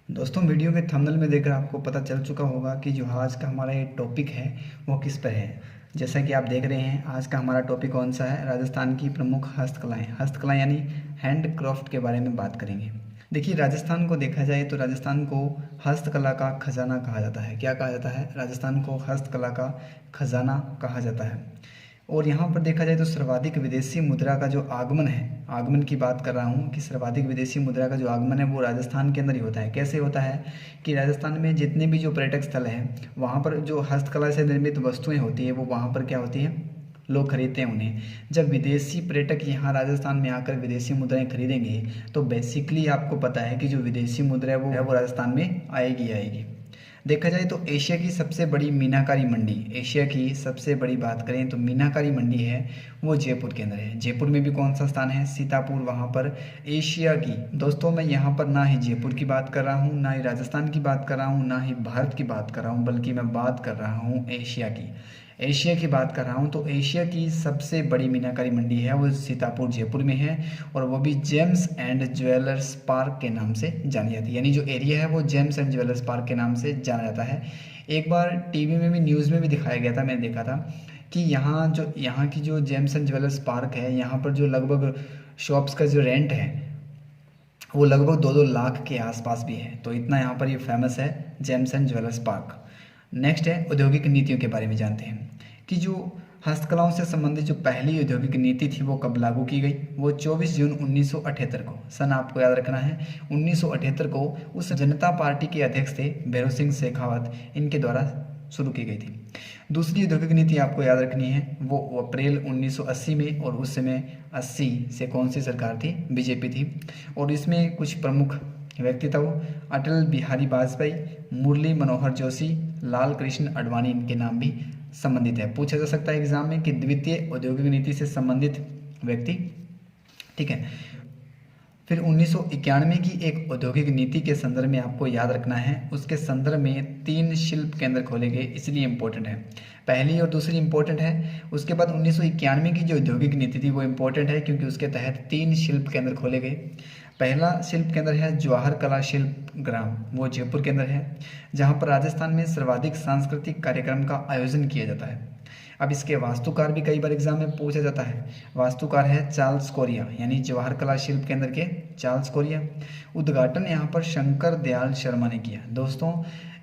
दोस्तों, वीडियो के थंबनेल में देखकर आपको पता चल चुका होगा कि जो आज का हमारा ये टॉपिक है वो किस पर है। जैसा कि आप देख रहे हैं, आज का हमारा टॉपिक कौन सा है? राजस्थान की प्रमुख हस्तकलाएं। हस्तकला यानी हैंडक्राफ्ट के बारे में बात करेंगे। देखिए, राजस्थान को देखा जाए तो राजस्थान को हस्तकला का खजाना कहा जाता है। क्या कहा जाता है? राजस्थान को हस्तकला का खजाना कहा जाता है। और यहाँ पर देखा जाए तो सर्वाधिक विदेशी मुद्रा का जो आगमन है, आगमन की बात कर रहा हूँ कि सर्वाधिक विदेशी मुद्रा का जो आगमन है वो राजस्थान के अंदर ही होता है। कैसे होता है कि राजस्थान में जितने भी जो पर्यटक स्थल हैं वहाँ पर जो हस्तकला से निर्मित वस्तुएं होती हैं वो वहाँ पर क्या होती हैं, लोग खरीदते हैं उन्हें। जब विदेशी पर्यटक यहाँ राजस्थान में आकर विदेशी मुद्राएं खरीदेंगे तो बेसिकली आपको पता है कि जो विदेशी मुद्रा है वो राजस्थान में आएगी आएगी। देखा जाए तो एशिया की सबसे बड़ी मीनाकारी मंडी, एशिया की सबसे बड़ी बात करें तो मीनाकारी मंडी है वो जयपुर के अंदर है। जयपुर में भी कौन सा स्थान है? सीतापुर। वहाँ पर एशिया की, दोस्तों मैं यहाँ पर ना ही जयपुर की बात कर रहा हूँ, ना ही राजस्थान की बात कर रहा हूँ, ना ही भारत की बात कर रहा हूँ, बल्कि मैं बात कर रहा हूँ एशिया की। एशिया की बात कर रहा हूँ तो एशिया की सबसे बड़ी मीनाकारी मंडी है वो सीतापुर जयपुर में है, और वो भी जेम्स एंड ज्वेलर्स पार्क के नाम से जानी जाती है। यानी जो एरिया है वो जेम्स एंड ज्वेलर्स पार्क के नाम से जाना जाता है। एक बार टीवी में भी, न्यूज़ में भी दिखाया गया था, मैंने देखा था कि यहाँ की जो जेम्स एंड ज्वेलर्स पार्क है, यहाँ पर जो लगभग शॉप्स का जो रेंट है वो लगभग 2-2 लाख के आसपास भी है। तो इतना यहाँ पर ये फेमस है James and jewellers park. Next है औद्योगिक नीतियों के बारे में जानते हैं कि जो हस्तकलाओं से संबंधित जो पहली औद्योगिक नीति थी वो कब लागू की गई। वो 24 जून 1978 को, सन आपको याद रखना है, 1978 को उस जनता पार्टी के अध्यक्ष थे भैरों सिंह शेखावत, इनके द्वारा शुरू की गई थी। दूसरी औद्योगिक नीति आपको याद रखनी है वो अप्रैल 1980 में, और उस समय 80 से कौन सी सरकार थी? बीजेपी थी। और इसमें कुछ प्रमुख व्यक्तित्व अटल बिहारी वाजपेयी, मुरली मनोहर जोशी, लाल कृष्ण आडवाणी, इनके नाम भी संबंधित है। पूछा जा सकता है एग्जाम में कि द्वितीय औद्योगिक नीति से संबंधित व्यक्ति, ठीक है। फिर 1991 की एक औद्योगिक नीति के संदर्भ में आपको याद रखना है, उसके संदर्भ में 3 शिल्प केंद्र खोले गए, इसलिए इम्पोर्टेंट है। पहली और दूसरी इम्पोर्टेंट है। उसके बाद 1991 की जो औद्योगिक नीति थी वो इम्पोर्टेंट है क्योंकि उसके तहत 3 शिल्प केंद्र खोले गए। पहला शिल्प केंद्र है जवाहर कला शिल्प ग्राम, वो जयपुर के अंदर है, जहाँ पर राजस्थान में सर्वाधिक सांस्कृतिक कार्यक्रम का आयोजन किया जाता है। अब इसके वास्तुकार भी कई बार एग्जाम में पूछा जाता है। वास्तुकार है चार्ल्स कोरिया, यानी जवाहर कला शिल्प केंद्र के चार्ल्स कोरिया। उद्घाटन यहाँ पर शंकर दयाल शर्मा ने किया। दोस्तों,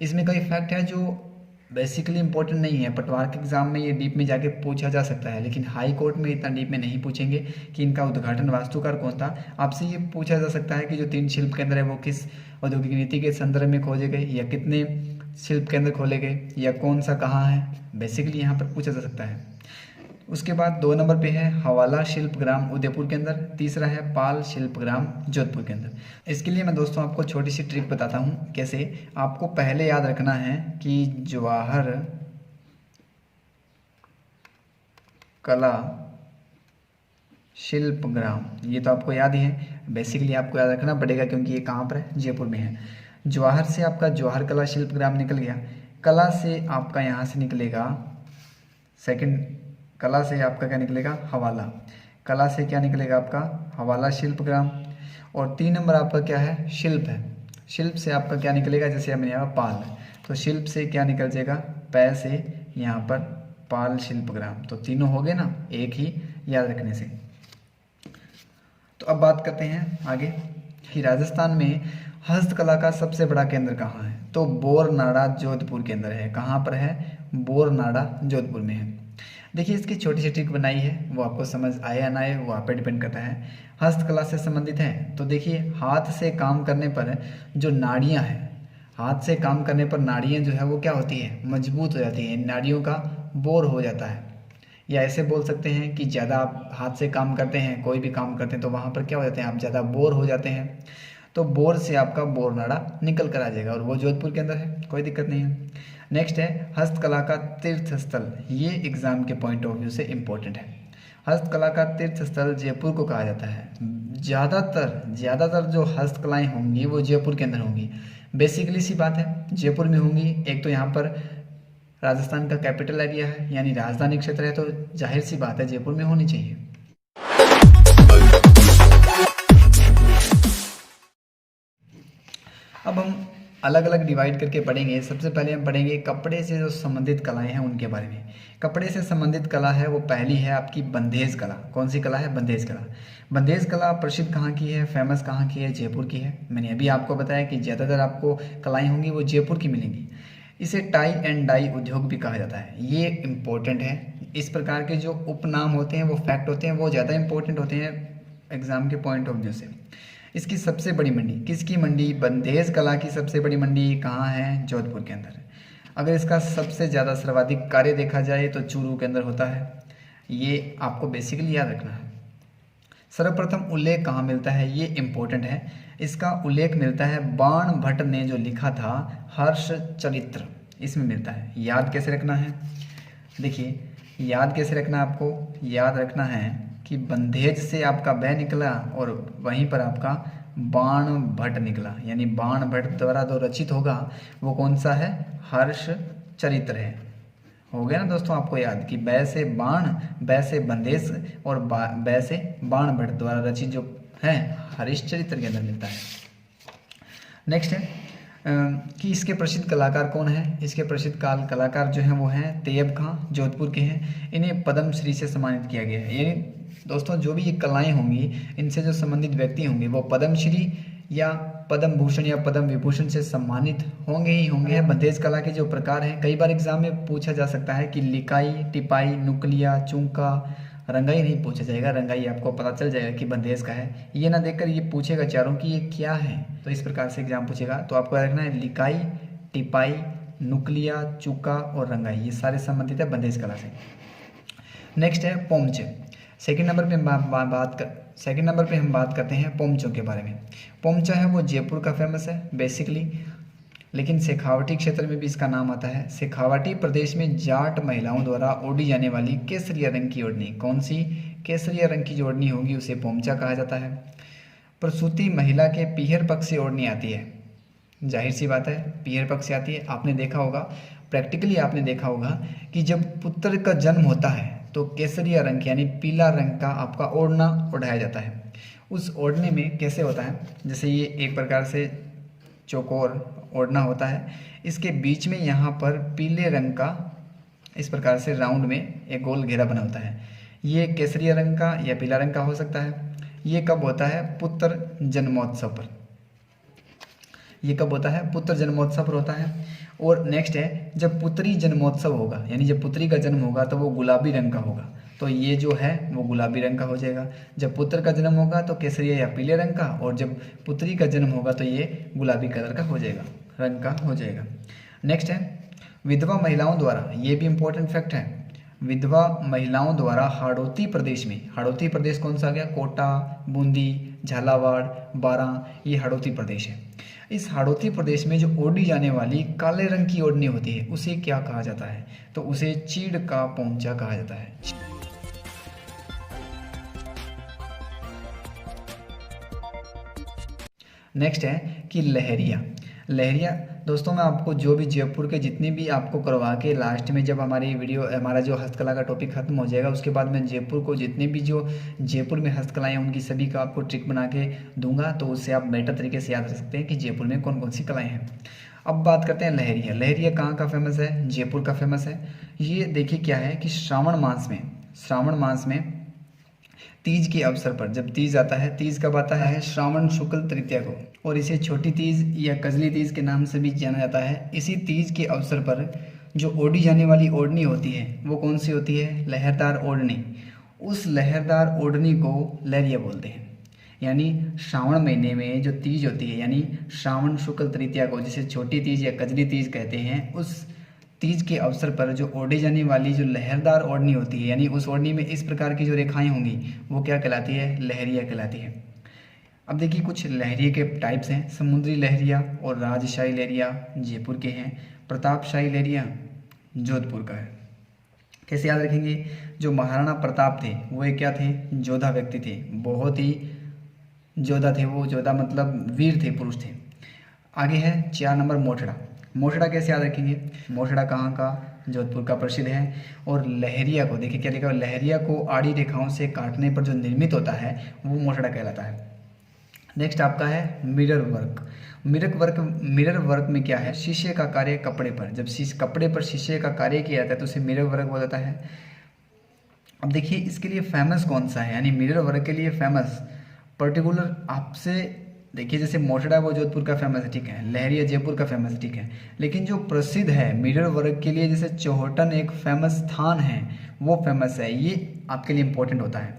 इसमें कई फैक्ट है जो बेसिकली इंपॉर्टेंट नहीं है, पटवार के एग्जाम में ये डीप में जाके पूछा जा सकता है, लेकिन हाई कोर्ट में इतना डीप में नहीं पूछेंगे कि इनका उद्घाटन वास्तुकार कौन था। आपसे ये पूछा जा सकता है कि जो 3 शिल्प केंद्र है वो किस औद्योगिक नीति के संदर्भ में खोजे गए, या कितने शिल्प केंद्र खोले गए, या कौन सा कहाँ है, बेसिकली यहाँ पर पूछा जा सकता है। उसके बाद 2 नंबर पे है हवाला शिल्प ग्राम उदयपुर के अंदर, तीसरा है पाल शिल्प ग्राम जोधपुर के अंदर। इसके लिए मैं दोस्तों आपको छोटी सी ट्रिक बताता हूँ कैसे। आपको पहले याद रखना है कि जवाहर कला शिल्प ग्राम, ये तो आपको याद ही है, बेसिकली आपको याद रखना पड़ेगा क्योंकि ये कहाँ पर है? जयपुर में है। जवाहर से आपका जवाहर कला शिल्प ग्राम निकल गया, कला से आपका यहाँ से निकलेगा सेकंड, कला से आपका क्या निकलेगा? हवाला। कला से क्या निकलेगा आपका? हवाला शिल्प ग्राम। और 3 नंबर आपका क्या है? शिल्प है। शिल्प से आपका क्या निकलेगा? जैसे हमने यहाँ पाल, तो शिल्प से क्या निकल जाएगा? पै से यहाँ पर पाल शिल्प ग्राम। तो तीनों हो गए ना, एक ही याद रखने से। तो अब बात करते हैं आगे कि राजस्थान में हस्तकला का सबसे बड़ा केंद्र कहाँ है? तो बोरनाड़ा जोधपुर के अंदर है। कहाँ पर है? बोरनाड़ा जोधपुर में है। देखिए, इसकी छोटी सी ट्रिक बनाई है, वो आपको समझ आए या ना आए वो आप पे डिपेंड करता है। हस्तकला से संबंधित है तो देखिए, हाथ से काम करने पर जो नाड़ियाँ हैं, हाथ से काम करने पर नाड़ियाँ जो है वो क्या होती है? मजबूत हो जाती है, नाड़ियों का बोर हो जाता है। या ऐसे बोल सकते हैं कि ज़्यादा आप हाथ से काम करते हैं, कोई भी काम करते हैं, तो वहाँ पर क्या हो जाते हैं? आप ज़्यादा बोर हो जाते हैं। तो बोर से आपका बोरनाड़ा निकल कर आ जाएगा, और वो जोधपुर के अंदर है, कोई दिक्कत नहीं है। नेक्स्ट है हस्तकला का तीर्थ स्थल, ये एग्जाम के पॉइंट ऑफ व्यू से इम्पोर्टेंट है। हस्तकला का तीर्थ स्थल जयपुर को कहा जाता है। ज़्यादातर जो हस्तकलाएं होंगी वो जयपुर के अंदर होंगी। बेसिकली सी बात है, जयपुर में होंगी। एक तो यहाँ पर राजस्थान का कैपिटल एरिया है, यानी राजधानी क्षेत्र है, तो जाहिर सी बात है जयपुर में होनी चाहिए। अब हम अलग अलग डिवाइड करके पढ़ेंगे। सबसे पहले हम पढ़ेंगे कपड़े से जो संबंधित कलाएं हैं उनके बारे में। कपड़े से संबंधित कला है वो पहली है आपकी बंधेज कला। कौन सी कला है? बंधेज कला। बंधेज कला प्रसिद्ध कहाँ की है, फेमस कहाँ की है? जयपुर की है। मैंने अभी आपको बताया कि ज़्यादातर आपको कलाएँ होंगी वो जयपुर की मिलेंगी। इसे टाई एंड डाई उद्योग भी कहा जाता है, ये इम्पोर्टेंट है। इस प्रकार के जो उपनाम होते हैं वो फैक्ट होते हैं, वो ज़्यादा इंपॉर्टेंट होते हैं एग्जाम के पॉइंट ऑफ व्यू से। इसकी सबसे बड़ी मंडी, किसकी मंडी? बंधेज कला की सबसे बड़ी मंडी कहाँ है? जोधपुर के अंदर। अगर इसका सबसे ज़्यादा सर्वाधिक कार्य देखा जाए तो चूरू के अंदर होता है, ये आपको बेसिकली याद रखना है। सर्वप्रथम उल्लेख कहाँ मिलता है? ये इम्पोर्टेंट है। इसका उल्लेख मिलता है बाण भट्ट ने जो लिखा था हर्ष चरित्र, इसमें मिलता है। याद कैसे रखना है? देखिए याद कैसे रखना है आपको? याद रखना है कि बंधेज से आपका बै निकला और वहीं पर आपका बाण भट्ट निकला, यानी बाण भट्ट द्वारा जो रचित होगा वो कौन सा है? हर्ष चरित्र है। हो गया ना दोस्तों आपको याद कि बै से बाण, बै से बंधेज और बै से बाण भट्ट द्वारा रचित जो है हरिश्चरित्र के अंदर मिलता है। नेक्स्ट है कि इसके प्रसिद्ध कलाकार कौन है? इसके प्रसिद्ध कलाकार जो हैं वो हैं तैयब खां, जोधपुर के हैं। इन्हें पद्मश्री से सम्मानित किया गया है। यानी दोस्तों जो भी ये कलाएं होंगी इनसे जो संबंधित व्यक्ति होंगे वो पद्मश्री या पद्म भूषण या पद्म विभूषण से सम्मानित होंगे ही होंगे। बंधेज कला के जो प्रकार हैं, कई बार एग्जाम में पूछा जा सकता है कि लिकाई, टिपाई, नुकलिया, चूंका, रंगाई नहीं पूछा जाएगा। रंगाई आपको पता चल जाएगा कि बंधेज का है। ये ना देखकर ये पूछेगा चारों कि ये क्या है, तो इस प्रकार से एग्जाम पूछेगा। तो आपको रखना है लिकाई, टिपाई, नुकलिया, चूका और रंगाई, ये सारे संबंधित है बंधेज कला से। नेक्स्ट है पोमचे। सेकंड नंबर पे हम बात करते हैं पोमचों के बारे में। पोमचा है वो जयपुर का फेमस है बेसिकली, लेकिन शेखावटी क्षेत्र में भी इसका नाम आता है। शेखावटी प्रदेश में जाट महिलाओं द्वारा ओढ़ी जाने वाली केसरिया रंग की ओढ़नी, कौन सी? केसरिया रंग की जो ओढ़नी होगी उसे पोमचा कहा जाता है। प्रसूति महिला के पीहर पक्ष से ओढ़नी आती है, जाहिर सी बात है पीहर पक्ष से आती है। आपने देखा होगा, प्रैक्टिकली आपने देखा होगा कि जब पुत्र का जन्म होता है तो केसरिया रंग यानी पीला रंग का आपका ओढ़ना ओढ़ाया जाता है। उस ओढ़ने में कैसे होता है, जैसे ये एक प्रकार से चौकोर ओढ़ना होता है, इसके बीच में यहाँ पर पीले रंग का इस प्रकार से राउंड में एक गोल घेरा बना होता है। ये केसरिया रंग का या पीला रंग का हो सकता है। ये कब होता है? पुत्र जन्मोत्सव पर। ये कब होता है? पुत्र जन्मोत्सव पर होता है। और नेक्स्ट है जब पुत्री जन्मोत्सव होगा, यानी जब पुत्री का जन्म होगा तो वो गुलाबी रंग का होगा, तो ये जो है वो गुलाबी रंग का हो जाएगा। जब पुत्र का जन्म होगा तो केसरिया या पीले रंग का, और जब पुत्री का जन्म होगा तो ये गुलाबी कलर का हो जाएगा, रंग का हो जाएगा। नेक्स्ट है विधवा महिलाओं द्वारा, ये भी इंपॉर्टेंट फैक्ट है, विधवा महिलाओं द्वारा हाड़ौती प्रदेश में, हाड़ौती प्रदेश कौन सा आ गया? कोटा, बूंदी, झालावाड़, बारां, ये हाड़ौती प्रदेश है। इस हाड़ौती प्रदेश में जो ओढ़ी जाने वाली काले रंग की ओढ़नी होती है उसे क्या कहा जाता है? तो उसे चीड़ का पोंचा कहा जाता है। नेक्स्ट है कि लहरिया। लहरिया दोस्तों मैं आपको जो भी जयपुर के जितने भी आपको करवा के लास्ट में जब हमारा जो हस्तकला का टॉपिक खत्म हो जाएगा उसके बाद मैं जयपुर को जितने भी जो जयपुर में हस्तकलाएं उनकी सभी का आपको ट्रिक बना के दूंगा, तो उससे आप बेटर तरीके से याद रख सकते हैं कि जयपुर में कौन कौन सी कलाएँ हैं। अब बात करते हैं लहरिया। लहरिया कहाँ का फेमस है? जयपुर का फेमस है। ये देखिए क्या है कि श्रावण मास में तीज के अवसर पर, जब तीज आता है, तीज कब आता है? श्रावण शुक्ल तृतीया को, और इसे छोटी तीज या कजली तीज के नाम से भी जाना जाता है। इसी तीज के अवसर पर जो ओढ़ी जाने वाली ओढ़नी होती है वो कौन सी होती है? लहरदार ओढ़नी। उस लहरदार ओढ़नी को लहरिया बोलते हैं। यानी श्रावण महीने में जो तीज होती है, यानी श्रावण शुक्ल तृतीया को, जिसे छोटी तीज या कजली तीज कहते हैं, उस तीज के अवसर पर जो ओढ़ी जाने वाली जो लहरदार ओढ़नी होती है, यानी उस ओढ़नी में इस प्रकार की जो रेखाएं होंगी वो क्या कहलाती है? लहरिया कहलाती है। अब देखिए कुछ लहरिया के टाइप्स हैं। समुद्री लहरिया और राजशाही लहरिया जयपुर के हैं। प्रतापशाही लहरिया जोधपुर का है। कैसे याद रखेंगे? जो महाराणा प्रताप थे वो एक क्या थे? जोधा व्यक्ति थे, बहुत ही जोधा थे वो, जोधा मतलब वीर थे, पुरुष थे। आगे है 4 नंबर मोटड़ा। मोटड़ा कैसे याद रखेंगे? मोटड़ा कहाँ का? जोधपुर का प्रसिद्ध है। और लहरिया को देखिए क्या लिखा है? लहरिया को आड़ी रेखाओं से काटने पर जो निर्मित होता है वो मोटड़ा कहलाता है। नेक्स्ट आपका है मिरर वर्क। मिरर वर्क में क्या है, शीशे का कार्य कपड़े पर, जब कपड़े पर शीशे का कार्य किया जाता है तो उसे मिरर वर्क बोला जाता है। अब देखिए इसके लिए फेमस कौन सा है, यानी मिरर वर्क के लिए फेमस पर्टिकुलर आपसे देखिए, जैसे मोटेरा वो जोधपुर का फेमस है, ठीक है, लहरिया जयपुर का फेमस है, ठीक है, लेकिन जो प्रसिद्ध है मिरर वर्क के लिए, जैसे चौहटन एक फेमस स्थान है वो फेमस है, ये आपके लिए इंपॉर्टेंट होता है।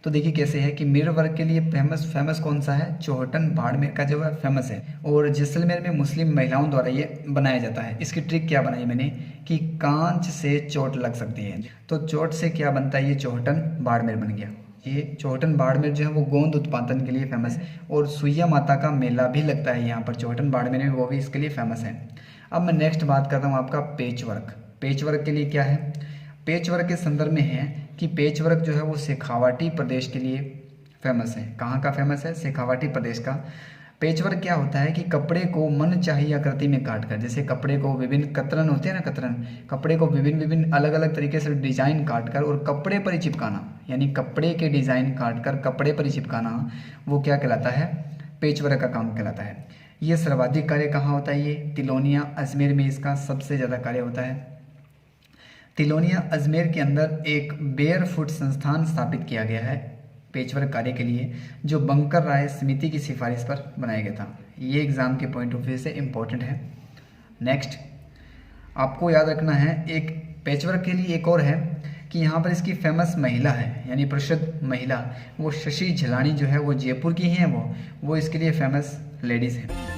तो देखिए कैसे है कि मिरर वर्क के लिए फेमस कौन सा है, चौहटन बाड़मेर का जो है फेमस है, और जैसलमेर में मुस्लिम महिलाओं द्वारा ये बनाया जाता है। इसकी ट्रिक क्या बनाई मैंने कि कांच से चोट लग सकती है, तो चोट से क्या बनता है, ये चौहटन बाड़मेर बन गया। ये चौहटन बाड़मेर जो है वो गोंद उत्पादन के लिए फेमस है, और सुइया माता का मेला भी लगता है यहाँ पर चौहटन बाड़मेर में, वो भी इसके लिए फेमस है। अब मैं नेक्स्ट बात करता हूँ आपका पेच वर्क। पेच वर्क के लिए क्या है, पेच वर्क के संदर्भ में है कि पेच वर्क जो है वो शेखावाटी प्रदेश के लिए फेमस है। कहाँ का फेमस है, शेखावाटी प्रदेश का। पेच वर्क क्या होता है कि कपड़े को मन चाहिए आकृति में काट कर, जैसे कपड़े को विभिन्न कतरन होते हैं ना, कतरन, कपड़े को विभिन्न अलग अलग तरीके से डिजाइन काट कर और कपड़े पर ही चिपकाना, यानी कपड़े के डिजाइन काट कर कपड़े पर ही चिपकाना, वो क्या कहलाता है, पेच वर्क का काम कहलाता है। ये सर्वाधिक कार्य कहाँ होता है, ये तिलोनिया अजमेर में इसका सबसे ज़्यादा कार्य होता है। तिलोनिया अजमेर के अंदर एक बेयर फुट संस्थान स्थापित किया गया है पेचवर्क कार्य के लिए, जो बंकर राय समिति की सिफारिश पर बनाया गया था। ये एग्जाम के पॉइंट ऑफ व्यू से इम्पोर्टेंट है। नेक्स्ट आपको याद रखना है, एक पेचवर्क के लिए एक और है कि यहाँ पर इसकी फेमस महिला है, यानी प्रसिद्ध महिला, वो शशि झलानी जो है वो जयपुर की ही है, वो इसके लिए फेमस लेडीज़ है।